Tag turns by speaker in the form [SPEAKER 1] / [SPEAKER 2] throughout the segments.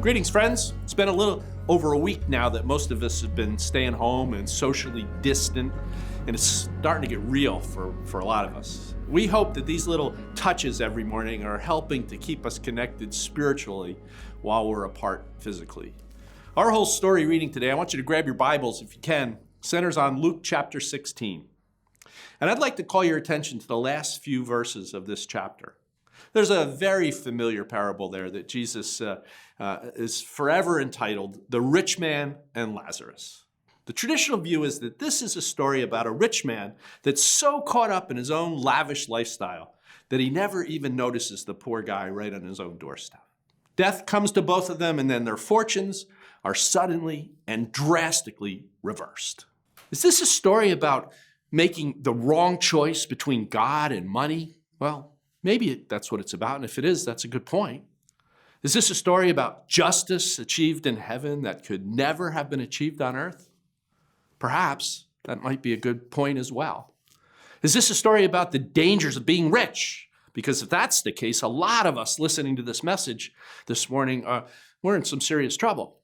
[SPEAKER 1] Greetings, friends. It's been a little over a week now that most of us have been staying home and socially distant, and it's starting to get real for a lot of us. We hope that these little touches every morning are helping to keep us connected spiritually while we're apart physically. Our whole story reading today, I want you to grab your Bibles if you can, centers on Luke chapter 16. And I'd like to call your attention to the last few verses of this chapter. There's a very familiar parable there that Jesus is forever entitled, The Rich Man and Lazarus. The traditional view is that this is a story about a rich man that's so caught up in his own lavish lifestyle that he never even notices the poor guy right on his own doorstep. Death comes to both of them, and then their fortunes are suddenly and drastically reversed. Is this a story about making the wrong choice between God and money? Well, maybe that's what it's about, and if it is, that's a good point. Is this a story about justice achieved in heaven that could never have been achieved on earth? Perhaps that might be a good point as well. Is this a story about the dangers of being rich? Because if that's the case, a lot of us listening to this message this morning, we're in some serious trouble.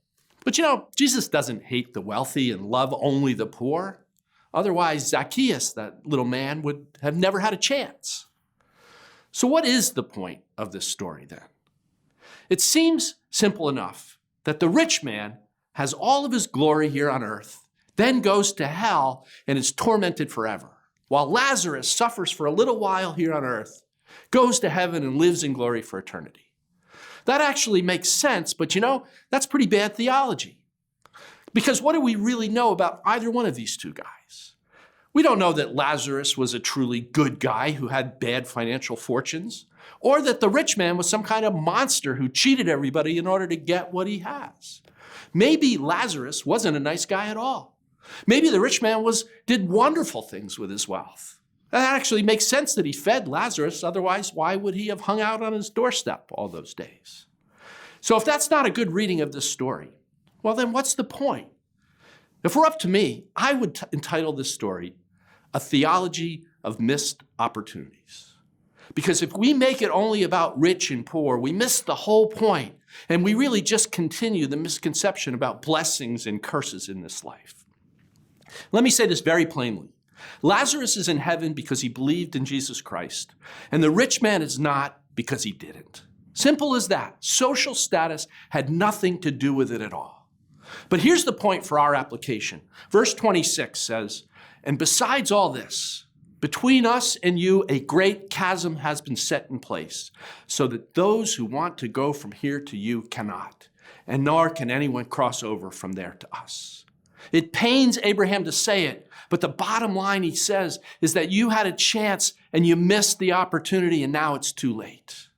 [SPEAKER 1] But you know, Jesus doesn't hate the wealthy and love only the poor. Otherwise, Zacchaeus, that little man, would have never had a chance. So what is the point of this story then? It seems simple enough that the rich man has all of his glory here on earth, then goes to hell and is tormented forever, while Lazarus suffers for a little while here on earth, goes to heaven and lives in glory for eternity. That actually makes sense, but you know, that's pretty bad theology. Because what do we really know about either one of these two guys? We don't know that Lazarus was a truly good guy who had bad financial fortunes, or that the rich man was some kind of monster who cheated everybody in order to get what he has. Maybe Lazarus wasn't a nice guy at all. Maybe the rich man did wonderful things with his wealth. That actually makes sense that he fed Lazarus, otherwise why would he have hung out on his doorstep all those days? So if that's not a good reading of this story, well then what's the point? If we're up to me, I would entitle this story, A Theology of Missed Opportunities. Because if we make it only about rich and poor, we miss the whole point, and we really just continue the misconception about blessings and curses in this life. Let me say this very plainly. Lazarus is in heaven because he believed in Jesus Christ, and the rich man is not because he didn't. Simple as that. Social status had nothing to do with it at all. But here's the point for our application. Verse 26 says, "And besides all this, between us and you, a great chasm has been set in place, so that those who want to go from here to you cannot, and nor can anyone cross over from there to us." It pains Abraham to say it, but the bottom line, he says, is that you had a chance and you missed the opportunity, and now it's too late.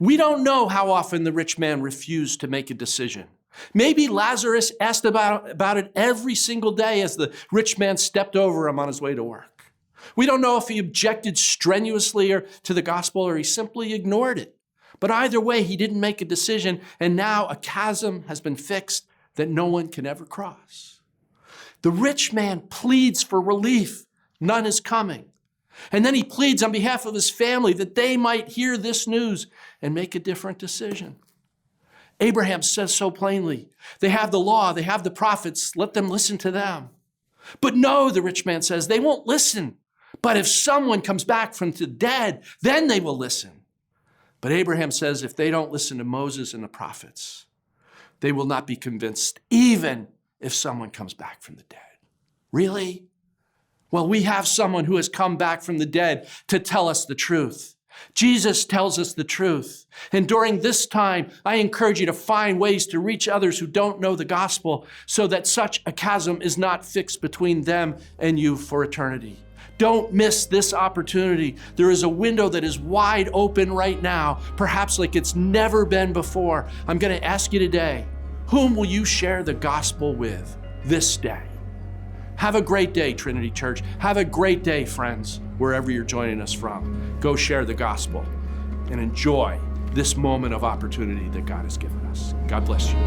[SPEAKER 1] We don't know how often the rich man refused to make a decision. Maybe Lazarus asked about it every single day as the rich man stepped over him on his way to work. We don't know if he objected strenuously to the gospel or he simply ignored it. But either way, he didn't make a decision, and now a chasm has been fixed that no one can ever cross. The rich man pleads for relief. None is coming. And then he pleads on behalf of his family that they might hear this news and make a different decision. Abraham says so plainly, they have the law, they have the prophets, let them listen to them. But no, the rich man says, they won't listen. But if someone comes back from the dead, then they will listen. But Abraham says if they don't listen to Moses and the prophets, they will not be convinced, even if someone comes back from the dead. Really? Well, we have someone who has come back from the dead to tell us the truth. Jesus tells us the truth. And during this time, I encourage you to find ways to reach others who don't know the gospel so that such a chasm is not fixed between them and you for eternity. Don't miss this opportunity. There is a window that is wide open right now, perhaps like it's never been before. I'm going to ask you today, whom will you share the gospel with this day? Have a great day, Trinity Church. Have a great day, friends, wherever you're joining us from. Go share the gospel and enjoy this moment of opportunity that God has given us. God bless you.